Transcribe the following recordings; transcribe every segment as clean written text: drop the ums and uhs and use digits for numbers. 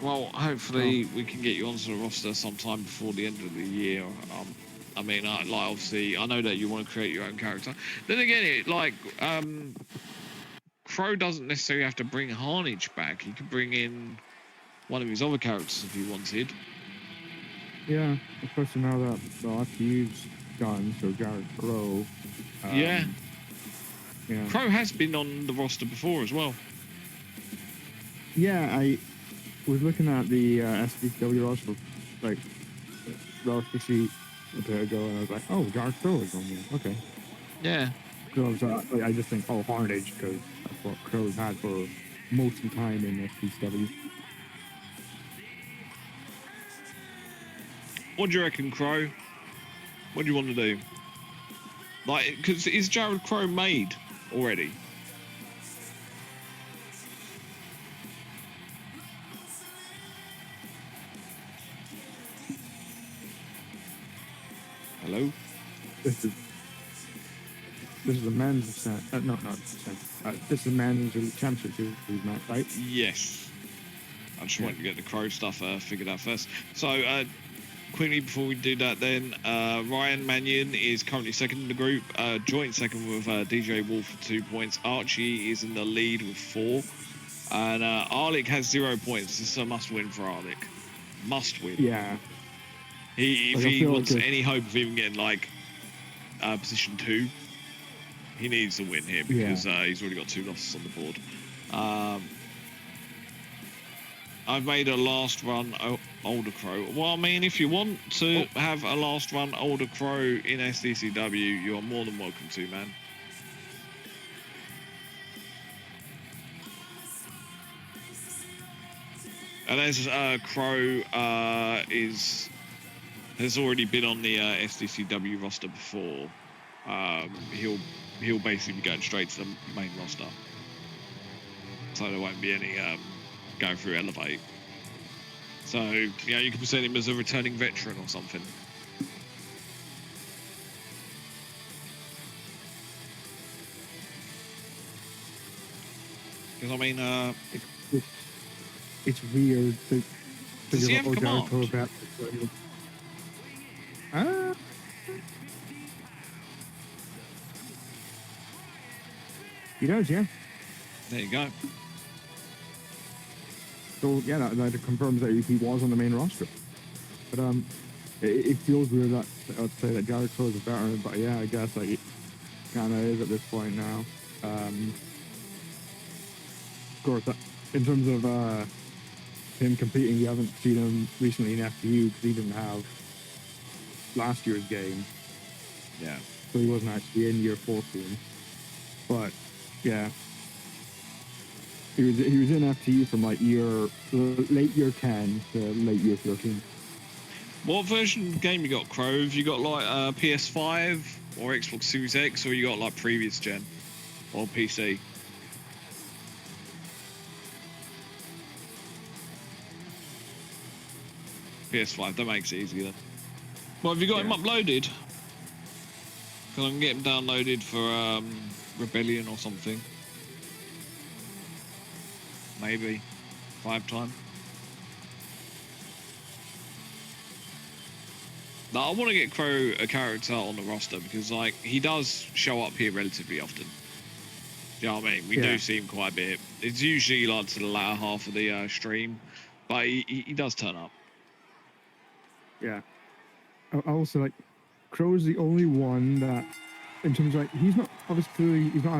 Well, hopefully we can get you onto the roster sometime before the end of the year. I mean, like obviously, I know that you want to create your own character. Then again, Crow doesn't necessarily have to bring Harnage back. He could bring in one of his other characters if he wanted. Yeah, especially now that the RTU's gone, so Jared Crow. Yeah. Crow has been on the roster before as well. Yeah, I was looking at the SDCW roster like relatively a bit ago, and I was like, oh, Jared Crow is on there. Okay. Yeah. Because I just think, oh, Harnage, because that's what Crow's had for most of the time in SDCW. What do you reckon, Crow? What do you want to do? Like, because is Jared Crow made already? Hello? This is a men's this is a men's championship match, right? Yes. I just wanted to get the Crow stuff figured out first. So, quickly before we do that then, Ryan Mannion is currently second in the group, joint second with DJ Wolf for 2 points. Archie is in the lead with 4. And Arlic has 0 points. This is a must win for Arlic. Must win. Yeah. If he wants any hope of even getting like position 2, he needs to win here because he's already got 2 losses on the board. I've made a last run older Crow. Well, I mean, if you want to have a last run older Crow in SDCW, you are more than welcome to, man. And as Crow has already been on the SDCW roster before, he'll basically be going straight to the main roster. So there won't be any going through Elevate. So, you know, you can present him as a returning veteran or something. Because, I mean, it's weird to does he have command? He does, yeah. There you go. So yeah, that confirms that he was on the main roster. But it feels weird that I would say that Jared Crow is a veteran, but yeah, I guess like it kind of is at this point now. Of course, in terms of him competing, we haven't seen him recently in FTU because he didn't have last year's game. Yeah. So he wasn't actually in year 14. But yeah. He was in FTU from like late year 10 to late year 13. What version of the game you got, Crow? Have you got like PS5 or Xbox Series X, or you got like previous gen or PC? PS5, that makes it easy then. Well, have you got him uploaded? Because I can get him downloaded for Rebellion or something. Maybe 5 time. Now, I want to get Crow a character on the roster because, like, he does show up here relatively often. Do you know what I mean? We do see him quite a bit. It's usually like to the latter half of the stream, but he does turn up. Yeah. I also like Crow's the only one that, in terms of like, he's not have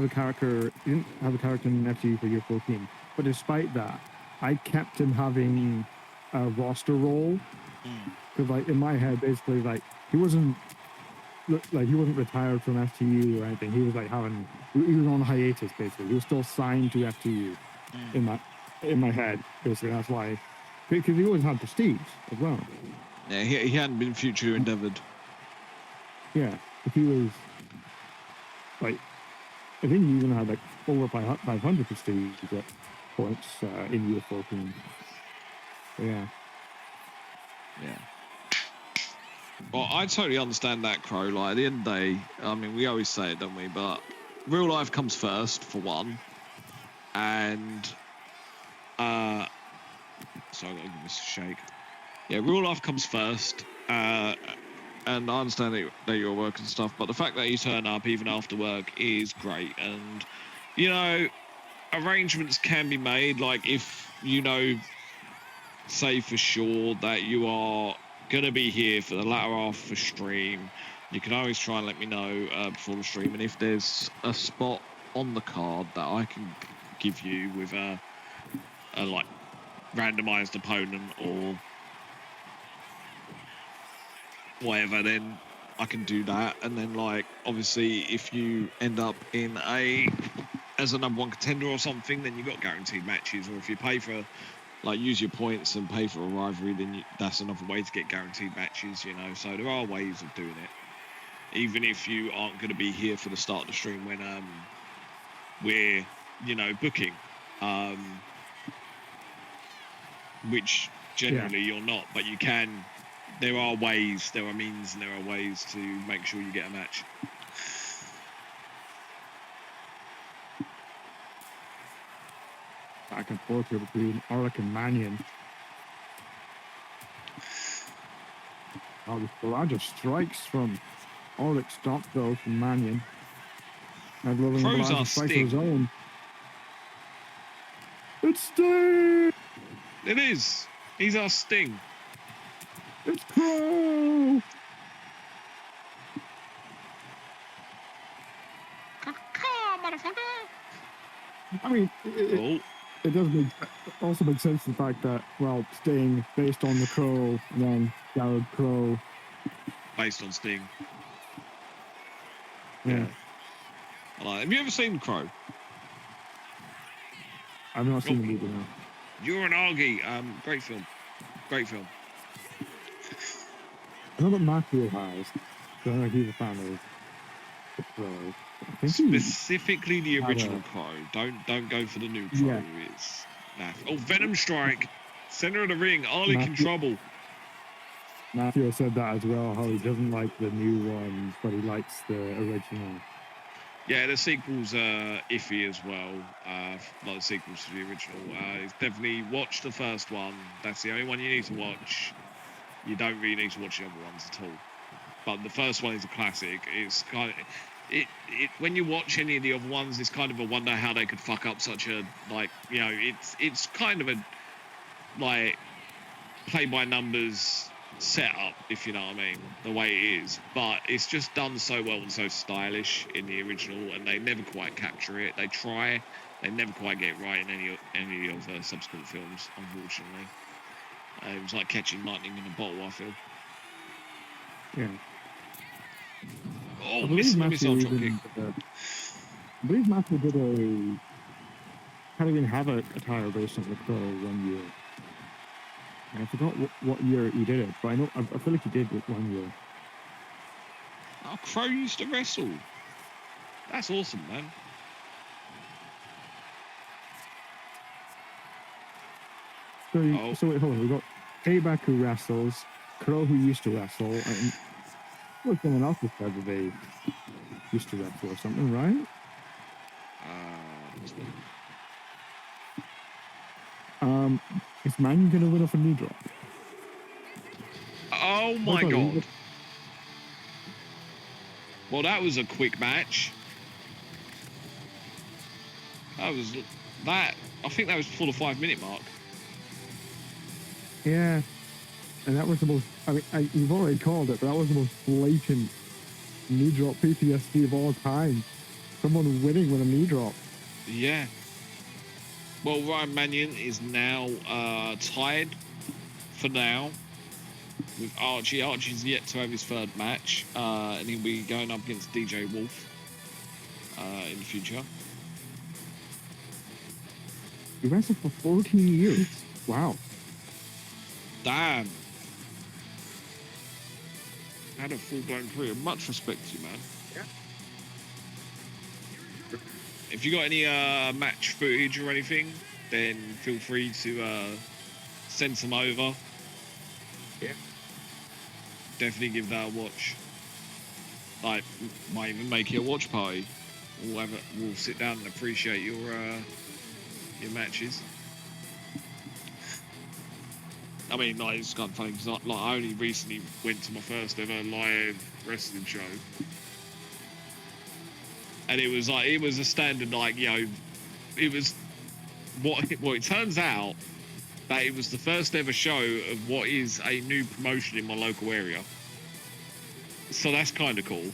a character. He didn't have a character in FTU for year 14. But despite that, I kept him having a roster role. Because, like, in my head, basically, like, he wasn't retired from FTU or anything. He was like he was on hiatus, basically. He was still signed to FTU in my head, basically. That's why, because he always had prestige as well. Yeah, he hadn't been future endeavored. Yeah, if he was like, I think he even had like over 500 prestige points in year 14. Yeah. Yeah. Well, I totally understand that, Crow. Like, at the end of the day, I mean, we always say it, don't we? But real life comes first, for one. And So I'll give this a shake. Yeah, real life comes first. And I understand that you're working and stuff, but the fact that you turn up even after work is great. And, you know, arrangements can be made. Like, if you know, say for sure that you are going to be here for the latter half of the stream, you can always try and let me know before the stream. And if there's a spot on the card that I can give you with a like randomized opponent or whatever, then I can do that. And then, like, obviously if you end up in as a number one contender or something, then you got guaranteed matches. Or if you pay for, like, use your points and pay for a rivalry, then that's another way to get guaranteed matches, you know. So there are ways of doing it, even if you aren't going to be here for the start of the stream when we're, you know, booking, which generally you're not, but you can. There are ways, there are means, and there are ways to make sure you get a match. Back and forth here between Arlic and Mannion. Oh, the barrage of strikes from Arlic stopped though from Mannion. And loving the barrage of strikes of his own. It's Sting! It is. He's our Sting. It's Crow! I mean, it does also make sense the fact that, well, Sting based on the Crow, and then Jared Crow based on Sting. Yeah. Have you ever seen Crow? I've not seen the movie now. You're an Argy. Great film. Great film. I know that Matthew has. So I don't know if he's a fan of the Crow. Specifically the original Crow. Don't go for the new Crow. Yeah. It's oh, Venom Strike. Center of the ring. Arlic in trouble. Matthew said that as well, how he doesn't like the new ones, but he likes the original. Yeah, the sequel's iffy as well. Like the sequels to the original. He's definitely watched the first one. That's the only one you need to watch. You don't really need to watch the other ones at all. But the first one is a classic. It's kind of when you watch any of the other ones, it's kind of a wonder how they could fuck up such a, like, you know, it's kind of a, like, play by numbers setup, if you know what I mean, the way it is. But it's just done so well and so stylish in the original, and they never quite capture it. They try, they never quite get it right in any of the subsequent films, unfortunately. It was like catching lightning in a bottle, I feel. Yeah. Oh, missile drop kick. I believe Matthew did a kind of have a tire based on the Crow 1 year. And I forgot what year he did it, but I feel like he did it 1 year. Oh, Crow used to wrestle. That's awesome, man. So wait, hold on. We got Payback who wrestles, Crow who used to wrestle, and look, someone else has said that they used to wrestle or something, right? Is Mannion gonna win off a knee drop? Oh my god. Well, that was a quick match. I think that was before the 5-minute mark. Yeah. And that was the most, I mean, you've already called it, but that was the most blatant knee drop PTSD of all time. Someone winning with a knee drop. Yeah. Well, Ryan Mannion is now tied for now with Archie. Archie's yet to have his third match, and he'll be going up against DJ Wolf in the future. He wrestled for 14 years. Wow. Damn. Had a full-blown career. Much respect to you, man. Yeah. If you got any match footage or anything, then feel free to send some over. Yeah. Definitely give that a watch. Like, might even make it a watch party. We'll sit down and appreciate your matches. I mean, like, it's kind of funny because I only recently went to my first ever live wrestling show, and it was a standard, like, you know, it was well, it turns out that it was the first ever show of what is a new promotion in my local area. So that's kind of cool.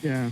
Yeah.